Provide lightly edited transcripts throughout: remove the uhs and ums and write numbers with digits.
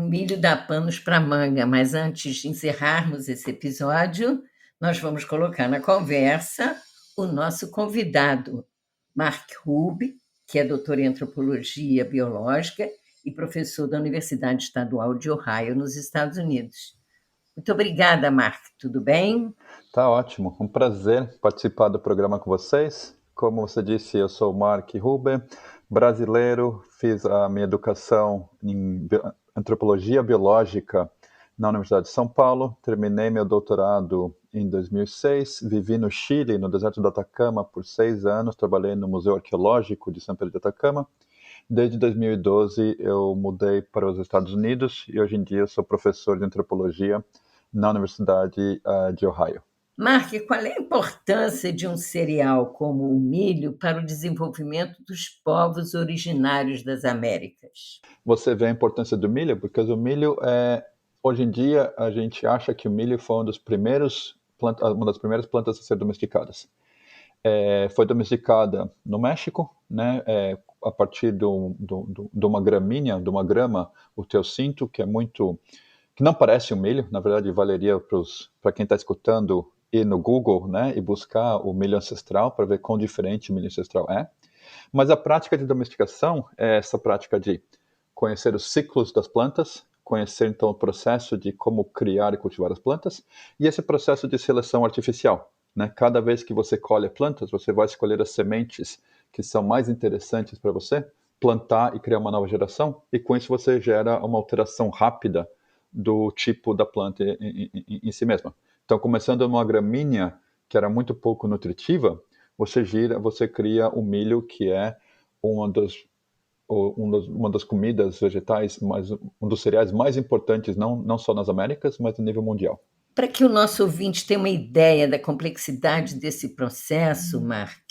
milho dá panos para manga, mas antes de encerrarmos esse episódio, nós vamos colocar na conversa o nosso convidado, Mark Ruby, que é doutor em antropologia biológica e professor da Universidade Estadual de Ohio, nos Estados Unidos. Muito obrigada, Mark. Tudo bem? Tá ótimo, um prazer participar do programa com vocês. Como você disse, eu sou Mark Huber, brasileiro, fiz a minha educação em antropologia biológica na Universidade de São Paulo, terminei meu doutorado em 2006, vivi no Chile, no deserto do Atacama, por 6 anos, trabalhei no Museu Arqueológico de São Pedro de Atacama. Desde 2012 eu mudei para os Estados Unidos e hoje em dia sou professor de antropologia na Universidade de Ohio. Mark, qual é a importância de um cereal como o milho para o desenvolvimento dos povos originários das Américas? Você vê a importância do milho, porque o milho hoje em dia a gente acha que o milho foi uma das primeiras plantas a ser domesticadas. Foi domesticada no México, né, a partir de uma gramínea, de uma grama, o teocinto, que não parece um milho, na verdade valeria para quem está escutando ir no Google, né, e buscar o milho ancestral para ver quão diferente o milho ancestral é. Mas a prática de domesticação é essa prática de conhecer os ciclos das plantas, conhecer então o processo de como criar e cultivar as plantas, e esse processo de seleção artificial. Né? Cada vez que você colhe plantas, você vai escolher as sementes que são mais interessantes para você, plantar e criar uma nova geração, e com isso você gera uma alteração rápida do tipo da planta em si mesma. Então, começando numa gramínea que era muito pouco nutritiva, você cria o milho, que é uma das comidas vegetais, um dos cereais mais importantes, não só nas Américas, mas a nível mundial. Para que o nosso ouvinte tenha uma ideia da complexidade desse processo, Mark,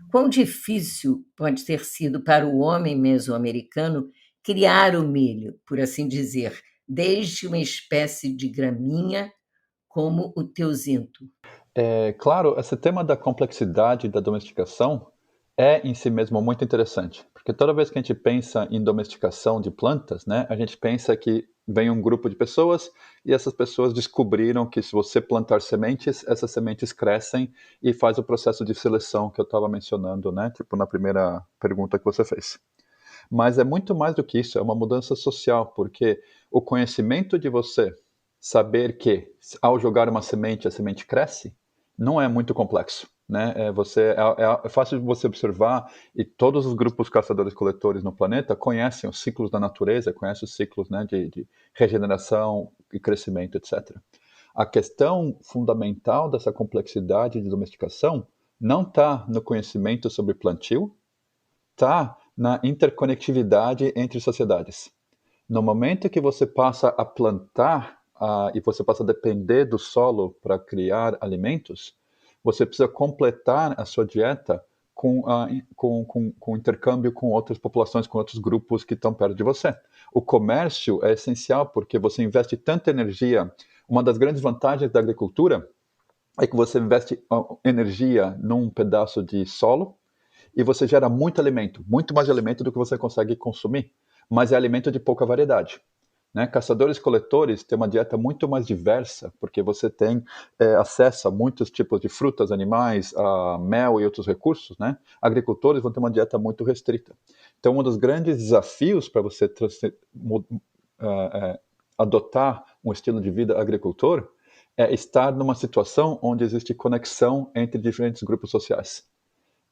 quão difícil pode ter sido para o homem mesoamericano criar o milho, por assim dizer, desde uma espécie de graminha como o teuzinto? Claro, esse tema da complexidade da domesticação é em si mesmo muito interessante, porque toda vez que a gente pensa em domesticação de plantas, né, a gente pensa que vem um grupo de pessoas e essas pessoas descobriram que se você plantar sementes, essas sementes crescem e faz o processo de seleção que eu estava mencionando, né, tipo na primeira pergunta que você fez. Mas é muito mais do que isso, é uma mudança social, porque o conhecimento de você saber que ao jogar uma semente, a semente cresce, não é muito complexo. Né? É fácil de você observar, e todos os grupos caçadores-coletores no planeta conhecem os ciclos da natureza, conhecem os ciclos, né, de regeneração e crescimento, etc. A questão fundamental dessa complexidade de domesticação não está no conhecimento sobre plantio, está na interconectividade entre sociedades. No momento que você passa a plantar e você passa a depender do solo para criar alimentos, você precisa completar a sua dieta com intercâmbio com outras populações, com outros grupos que estão perto de você. O comércio é essencial porque você investe tanta energia. Uma das grandes vantagens da agricultura é que você investe energia num pedaço de solo e você gera muito mais alimento do que você consegue consumir, mas é alimento de pouca variedade. Né? Caçadores-coletores têm uma dieta muito mais diversa, porque você tem acesso a muitos tipos de frutas, animais, a mel e outros recursos. Né? Agricultores vão ter uma dieta muito restrita. Então, um dos grandes desafios para você adotar um estilo de vida agricultor é estar numa situação onde existe conexão entre diferentes grupos sociais.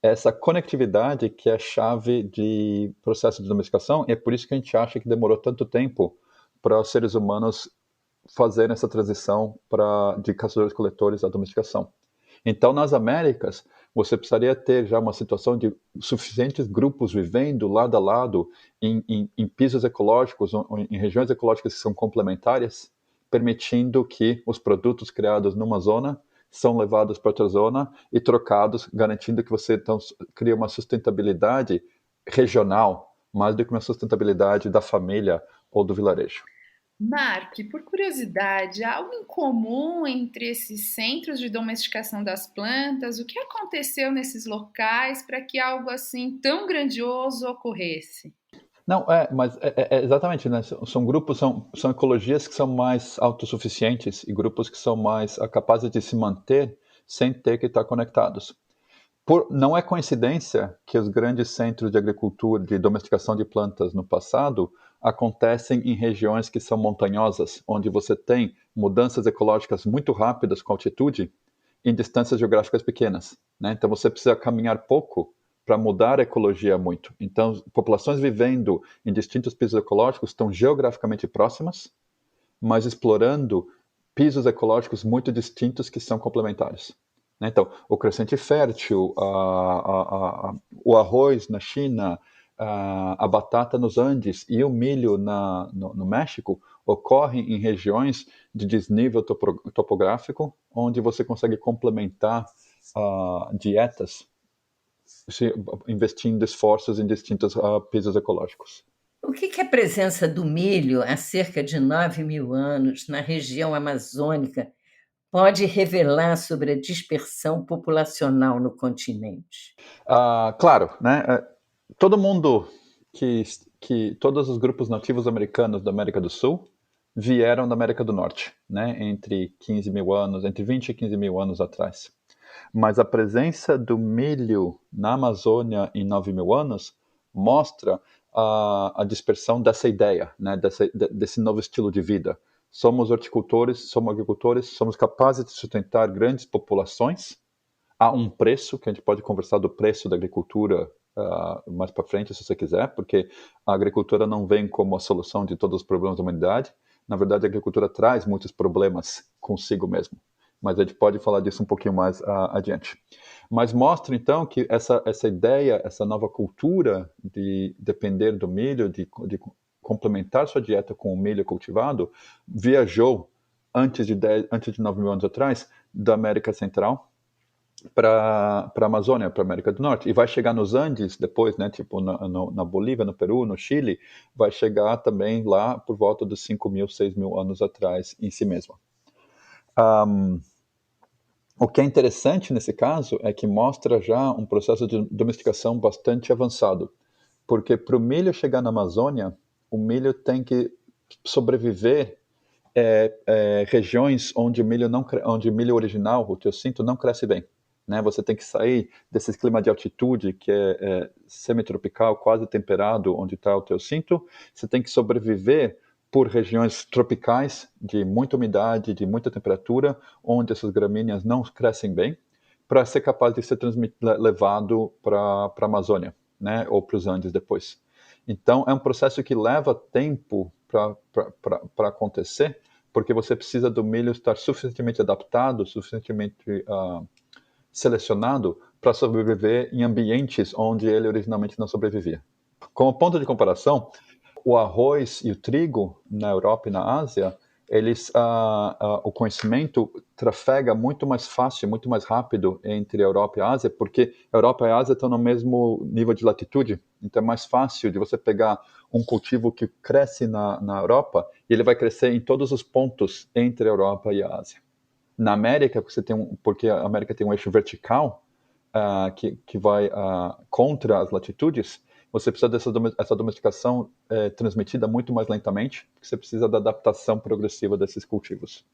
Essa conectividade que é a chave de processo de domesticação, e é por isso que a gente acha que demorou tanto tempo para os seres humanos fazerem essa transição de caçadores-coletores à domesticação. Então, nas Américas, você precisaria ter já uma situação de suficientes grupos vivendo lado a lado em pisos ecológicos, em regiões ecológicas que são complementares, permitindo que os produtos criados numa zona são levados para outra zona e trocados, garantindo que você então cria uma sustentabilidade regional, mais do que uma sustentabilidade da família ou do vilarejo. Mark, por curiosidade, há algo em comum entre esses centros de domesticação das plantas? O que aconteceu nesses locais para que algo assim tão grandioso ocorresse? Não, mas exatamente, né? São grupos, são ecologias que são mais autossuficientes e grupos que são mais capazes de se manter sem ter que estar conectados. Não é coincidência que os grandes centros de agricultura, de domesticação de plantas no passado, acontecem em regiões que são montanhosas, onde você tem mudanças ecológicas muito rápidas com altitude em distâncias geográficas pequenas, né? Então você precisa caminhar pouco para mudar a ecologia muito. Então, populações vivendo em distintos pisos ecológicos estão geograficamente próximas, mas explorando pisos ecológicos muito distintos que são complementares. Então, o crescente fértil, o arroz na China, a batata nos Andes e o milho no México ocorrem em regiões de desnível topográfico, onde você consegue complementar dietas investindo esforços em distintos pisos ecológicos. O que a presença do milho há cerca de 9.000 anos na região amazônica pode revelar sobre a dispersão populacional no continente? Claro, né? Todo mundo todos os grupos nativos americanos da América do Sul vieram da América do Norte, né? Entre 20 e 15 mil anos atrás. Mas a presença do milho na Amazônia em 9.000 anos mostra a dispersão dessa ideia, né? Desse novo estilo de vida. Somos horticultores, somos agricultores, somos capazes de sustentar grandes populações a um preço, que a gente pode conversar do preço da agricultura mais para frente, se você quiser, porque a agricultura não vem como a solução de todos os problemas da humanidade. Na verdade, a agricultura traz muitos problemas consigo mesmo. Mas a gente pode falar disso um pouquinho mais adiante. Mas mostra, então, que essa ideia, essa nova cultura de depender do milho, de complementar sua dieta com o milho cultivado, viajou antes de 9.000 anos atrás, da América Central para a Amazônia, para a América do Norte, e vai chegar nos Andes depois, né, tipo na Bolívia, no Peru, no Chile, vai chegar também lá por volta dos 5.000, 6.000 anos atrás em si mesma. O que é interessante nesse caso é que mostra já um processo de domesticação bastante avançado, porque para o milho chegar na Amazônia, o milho tem que sobreviver regiões onde o milho original, o teossinto, não cresce bem. Né? Você tem que sair desse clima de altitude que é semitropical, quase temperado, onde está o teossinto. Você tem que sobreviver por regiões tropicais, de muita umidade, de muita temperatura, onde essas gramíneas não crescem bem, para ser capaz de ser levado para a Amazônia, né? Ou para os Andes depois. Então, é um processo que leva tempo para acontecer, porque você precisa do milho estar suficientemente adaptado, suficientemente selecionado para sobreviver em ambientes onde ele originalmente não sobrevivia. Como ponto de comparação, o arroz e o trigo na Europa e na Ásia, o conhecimento trafega muito mais fácil, muito mais rápido entre a Europa e a Ásia, porque a Europa e a Ásia estão no mesmo nível de latitude, então é mais fácil de você pegar um cultivo que cresce na Europa e ele vai crescer em todos os pontos entre a Europa e a Ásia. Na América, porque a América tem um eixo vertical que vai contra as latitudes, você precisa dessa domesticação transmitida muito mais lentamente, porque você precisa da adaptação progressiva desses cultivos.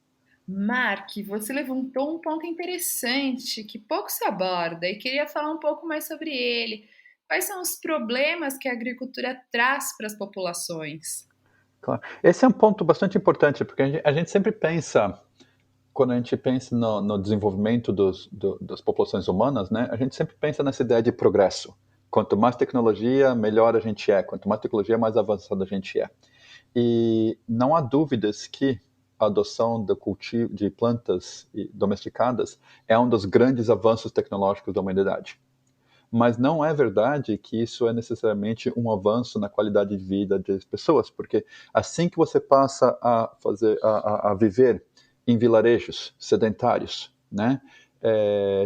Mark, você levantou um ponto interessante que pouco se aborda e queria falar um pouco mais sobre ele. Quais são os problemas que a agricultura traz para as populações? Claro. Esse é um ponto bastante importante, porque a gente sempre pensa, quando a gente pensa no desenvolvimento das populações humanas, né, a gente sempre pensa nessa ideia de progresso. Quanto mais tecnologia, melhor a gente é. Quanto mais tecnologia, mais avançada a gente é. E não há dúvidas que a adoção do cultivo de plantas domesticadas é um dos grandes avanços tecnológicos da humanidade. Mas não é verdade que isso é necessariamente um avanço na qualidade de vida das pessoas, porque assim que você passa a viver em vilarejos sedentários, né,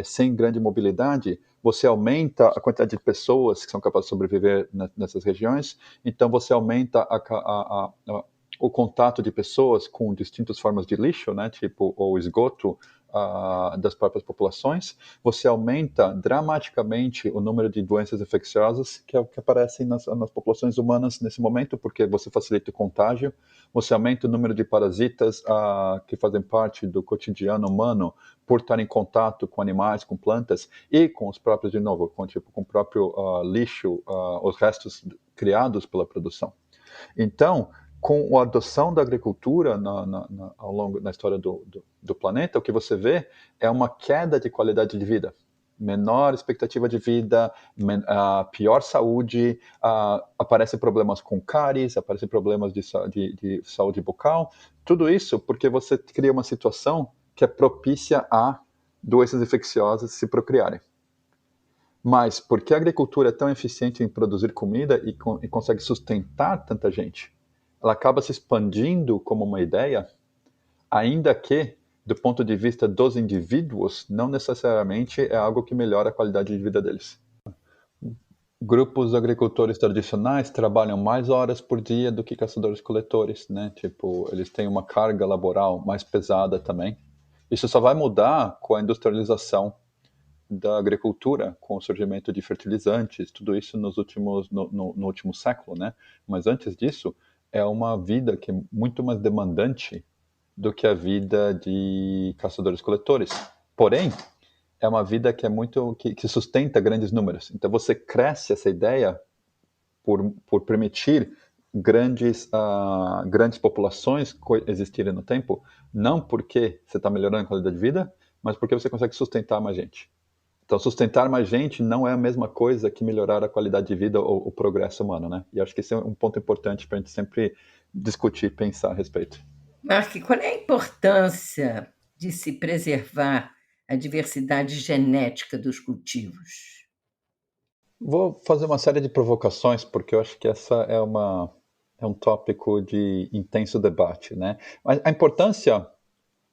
sem grande mobilidade, você aumenta a quantidade de pessoas que são capazes de sobreviver nessas regiões, então você aumenta o contato de pessoas com distintas formas de lixo, né, tipo o esgoto das próprias populações, você aumenta dramaticamente o número de doenças infecciosas que aparecem nas populações humanas nesse momento, porque você facilita o contágio, você aumenta o número de parasitas que fazem parte do cotidiano humano por estar em contato com animais, com plantas e com os próprios, de novo, com o próprio lixo, os restos criados pela produção. Então, com a adoção da agricultura ao longo da história do planeta, o que você vê é uma queda de qualidade de vida. Menor expectativa de vida, pior saúde, aparecem problemas com cáries, aparecem problemas de saúde bucal. Tudo isso porque você cria uma situação que é propícia a doenças infecciosas se procriarem. Mas porque a agricultura é tão eficiente em produzir comida e consegue sustentar tanta gente, ela acaba se expandindo como uma ideia, ainda que, do ponto de vista dos indivíduos, não necessariamente é algo que melhora a qualidade de vida deles. Grupos de agricultores tradicionais trabalham mais horas por dia do que caçadores-coletores, né? Tipo, eles têm uma carga laboral mais pesada também. Isso só vai mudar com a industrialização da agricultura, com o surgimento de fertilizantes, tudo isso no último século, né? Mas antes disso, é uma vida que é muito mais demandante do que a vida de caçadores-coletores. Porém, é uma vida que é que sustenta grandes números. Então você cresce essa ideia por permitir grandes populações existirem no tempo, não porque você está melhorando a qualidade de vida, mas porque você consegue sustentar mais gente. Então, sustentar mais gente não é a mesma coisa que melhorar a qualidade de vida ou o progresso humano, né? E acho que esse é um ponto importante para a gente sempre discutir e pensar a respeito. Mark, qual é a importância de se preservar a diversidade genética dos cultivos? Vou fazer uma série de provocações, porque eu acho que essa é um tópico de intenso debate, né? Mas a importância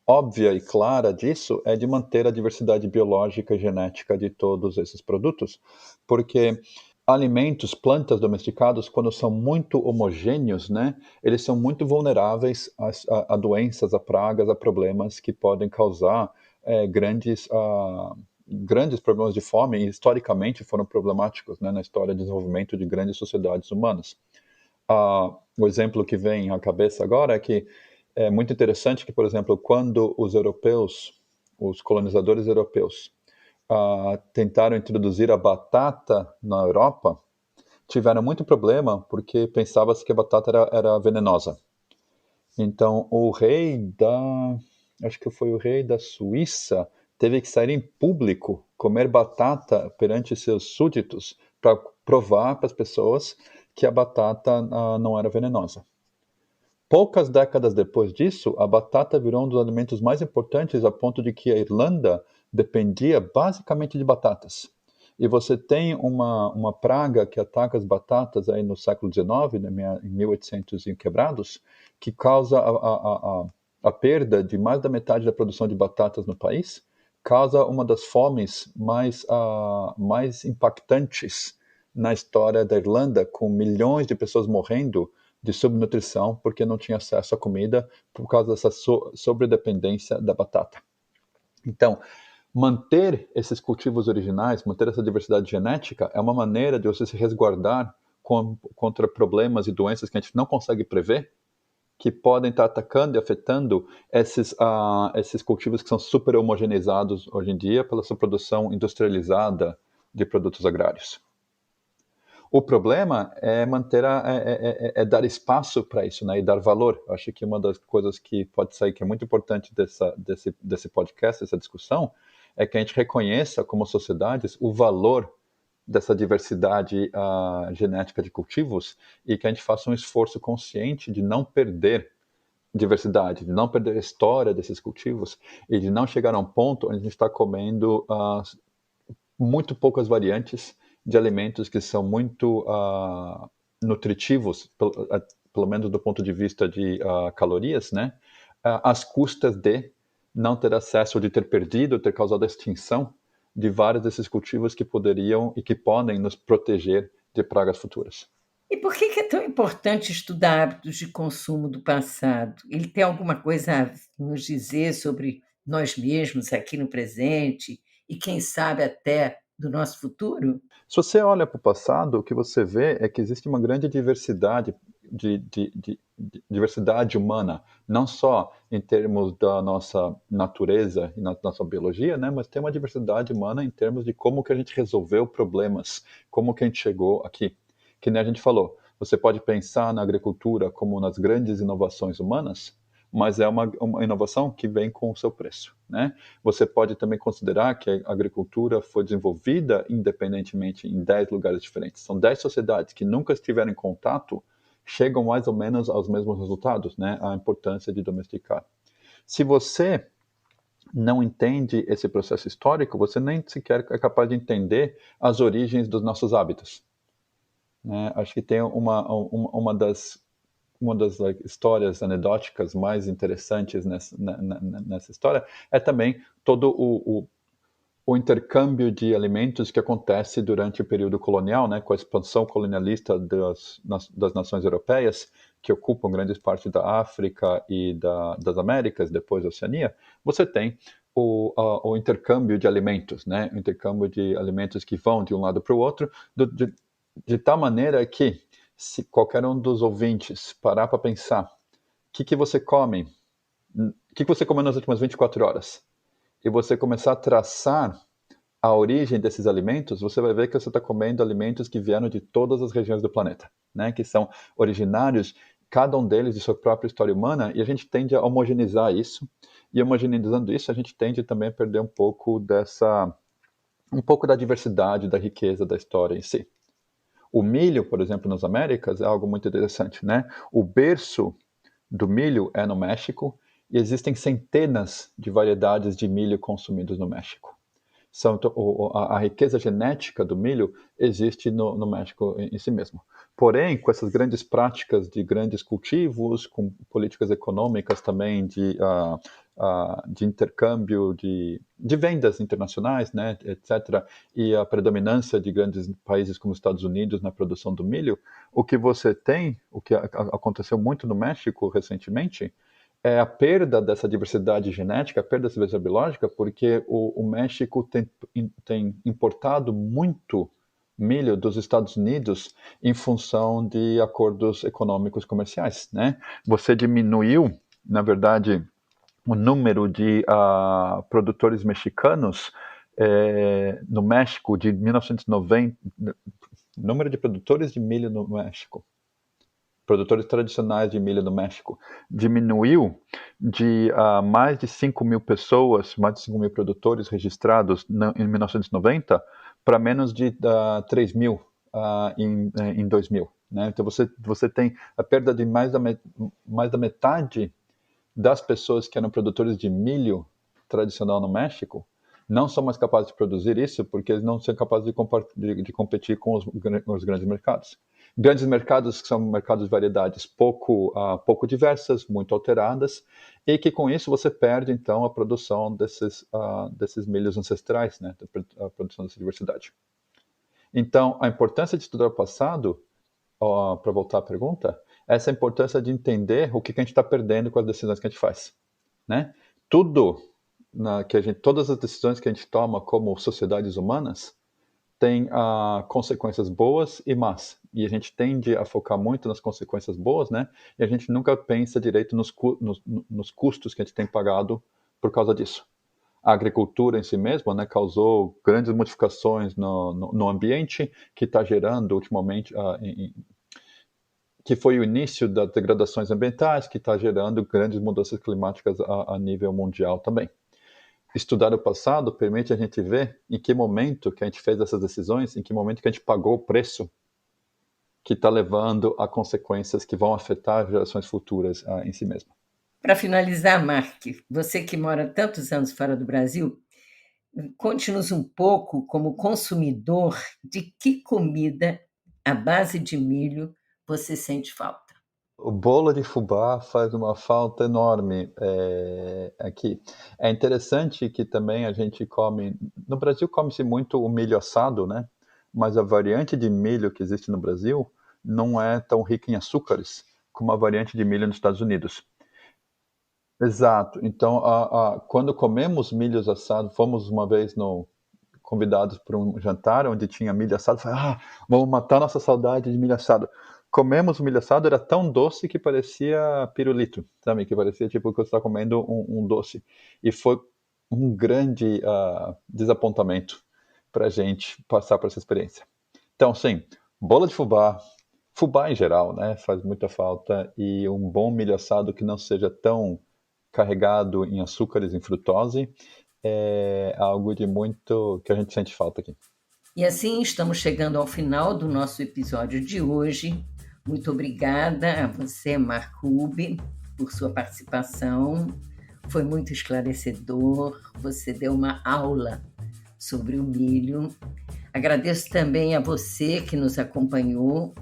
óbvia e clara disso é de manter a diversidade biológica e genética de todos esses produtos, porque alimentos, plantas domesticados, quando são muito homogêneos, né, eles são muito vulneráveis a doenças, a pragas, a problemas que podem causar grandes problemas de fome, e historicamente foram problemáticos, né, na história de desenvolvimento de grandes sociedades humanas. O exemplo que vem à cabeça agora é que é muito interessante que, por exemplo, quando os colonizadores europeus, tentaram introduzir a batata na Europa, tiveram muito problema porque pensava-se que a batata era venenosa. Então, acho que foi o rei da Suíça, teve que sair em público, comer batata perante seus súditos, para provar para as pessoas que a batata não era venenosa. Poucas décadas depois disso, a batata virou um dos alimentos mais importantes, a ponto de que a Irlanda dependia basicamente de batatas. E você tem uma praga que ataca as batatas aí no século XIX, em 1800 e quebrados, que causa a perda de mais da metade da produção de batatas no país, causa uma das fomes mais impactantes na história da Irlanda, com milhões de pessoas morrendo de subnutrição porque não tinha acesso à comida por causa dessa sobredependência da batata. Então, manter esses cultivos originais, manter essa diversidade genética é uma maneira de você se resguardar contra problemas e doenças que a gente não consegue prever, que podem estar atacando e afetando esses cultivos que são super homogeneizados hoje em dia pela sua produção industrializada de produtos agrários. O problema é dar espaço para isso, né, e dar valor. Eu acho que uma das coisas que pode sair, que é muito importante desse podcast, dessa discussão, é que a gente reconheça como sociedades o valor dessa diversidade genética de cultivos e que a gente faça um esforço consciente de não perder diversidade, de não perder a história desses cultivos e de não chegar a um ponto onde a gente está comendo muito poucas variantes de alimentos que são muito nutritivos, pelo menos do ponto de vista de calorias, né? Às custas de não ter acesso, ou de ter perdido, ter causado a extinção de vários desses cultivos que poderiam e que podem nos proteger de pragas futuras. E por que é tão importante estudar hábitos de consumo do passado? Ele tem alguma coisa a nos dizer sobre nós mesmos aqui no presente e, quem sabe, até do nosso futuro? Se você olha para o passado, o que você vê é que existe uma grande diversidade de diversidade humana, não só em termos da nossa natureza e na nossa biologia, né, mas tem uma diversidade humana em termos de como que a gente resolveu problemas, como que a gente chegou aqui. Que nem a gente falou, você pode pensar na agricultura como nas grandes inovações humanas, mas é uma inovação que vem com o seu preço, né? Você pode também considerar que a agricultura foi desenvolvida independentemente em 10 lugares diferentes. São 10 sociedades que nunca estiveram em contato, chegam mais ou menos aos mesmos resultados, né? A importância de domesticar. Se você não entende esse processo histórico, você nem sequer é capaz de entender as origens dos nossos hábitos, né? Acho que tem uma das histórias anedóticas mais interessantes nessa história é também todo o intercâmbio de alimentos que acontece durante o período colonial, né, com a expansão colonialista das nações europeias, que ocupam grandes partes da África e das Américas, depois da Oceania. Você tem o intercâmbio de alimentos, né, o intercâmbio de alimentos que vão de um lado para o outro, de tal maneira que, se qualquer um dos ouvintes parar para pensar que você come, o que você comeu nas últimas 24 horas, e você começar a traçar a origem desses alimentos, você vai ver que você está comendo alimentos que vieram de todas as regiões do planeta, né? Que são originários, cada um deles de sua própria história humana, e a gente tende a homogeneizar isso, e homogeneizando isso, a gente tende também a perder um pouco da diversidade, da riqueza da história em si. O milho, por exemplo, nas Américas é algo muito interessante, né? O berço do milho é no México e existem centenas de variedades de milho consumidos no México. A riqueza genética do milho existe no México em si mesmo. Porém, com essas grandes práticas de grandes cultivos, com políticas econômicas também de intercâmbio, de vendas internacionais, né, etc., e a predominância de grandes países como os Estados Unidos na produção do milho, o que você tem, o que aconteceu muito no México recentemente, é a perda dessa diversidade genética, a perda dessa diversidade biológica, porque o México tem importado muito milho dos Estados Unidos em função de acordos econômicos comerciais, né? Você diminuiu, na verdade, o número de produtores mexicanos no México de 1990, número de produtores de milho no México, produtores tradicionais de milho no México, diminuiu de mais de 5 mil pessoas, mais de 5 mil produtores registrados em 1990 para menos de 3 mil em 2000. Né? Então você tem a perda de mais da metade das pessoas que eram produtores de milho tradicional no México, não são mais capazes de produzir isso porque eles não são capazes de competir com os grandes mercados. Grandes mercados que são mercados de variedades pouco diversas, muito alteradas, e que com isso você perde, então, a produção desses milhos ancestrais, né, a produção dessa diversidade. Então, a importância de estudar o passado, para voltar à pergunta, é essa importância de entender o que a gente está perdendo com as decisões que a gente faz. Né? Todas as decisões que a gente toma como sociedades humanas tem consequências boas e más. E a gente tende a focar muito nas consequências boas, né? E a gente nunca pensa direito nos custos que a gente tem pagado por causa disso. A agricultura em si mesma, né, causou grandes modificações no ambiente, que está gerando ultimamente, que foi o início das degradações ambientais, que está gerando grandes mudanças climáticas a nível mundial também. Estudar o passado permite a gente ver em que momento que a gente fez essas decisões, em que momento que a gente pagou o preço que está levando a consequências que vão afetar gerações futuras em si mesma. Para finalizar, Mark, você que mora tantos anos fora do Brasil, conte-nos um pouco, como consumidor, de que comida à base de milho você sente falta. O bolo de fubá faz uma falta enorme aqui. É interessante que também a gente come... No Brasil come-se muito o milho assado, né? Mas a variante de milho que existe no Brasil não é tão rica em açúcares como a variante de milho nos Estados Unidos. Exato. Então, quando comemos milhos assados, fomos uma vez convidados para um jantar onde tinha milho assado. Falei, vamos matar nossa saudade de milho assado. Comemos o milho assado, era tão doce que parecia pirulito, sabe? Que parecia tipo que você está comendo um doce. E foi um grande desapontamento para a gente passar por essa experiência. Então, sim, bola de fubá em geral, né? Faz muita falta. E um bom milho assado que não seja tão carregado em açúcares, em frutose, é algo de muito que a gente sente falta aqui. E assim estamos chegando ao final do nosso episódio de hoje. Muito obrigada a você, Mark Ruby, por sua participação. Foi muito esclarecedor. Você deu uma aula sobre o milho. Agradeço também a você que nos acompanhou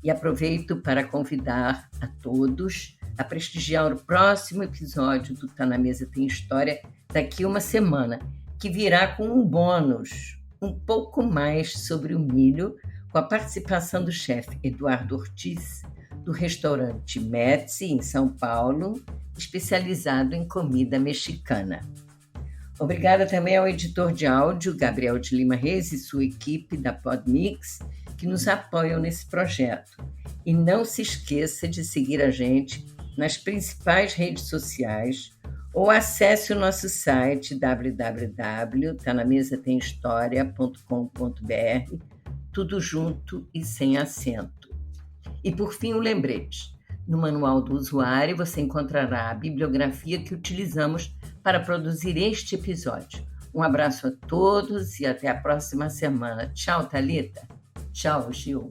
e aproveito para convidar a todos a prestigiar o próximo episódio do Tá na Mesa Tem História daqui uma semana, que virá com um bônus, um pouco mais sobre o milho, com a participação do chefe Eduardo Ortiz, do restaurante Metzi, em São Paulo, especializado em comida mexicana. Obrigada também ao editor de áudio, Gabriel de Lima Reis, e sua equipe da Podmix, que nos apoiam nesse projeto. E não se esqueça de seguir a gente nas principais redes sociais ou acesse o nosso site www.tanamesatemhistoria.com.br, tudo junto e sem acento. E por fim, um lembrete. No manual do usuário você encontrará a bibliografia que utilizamos para produzir este episódio. Um abraço a todos e até a próxima semana. Tchau, Thalita. Tchau, Gil.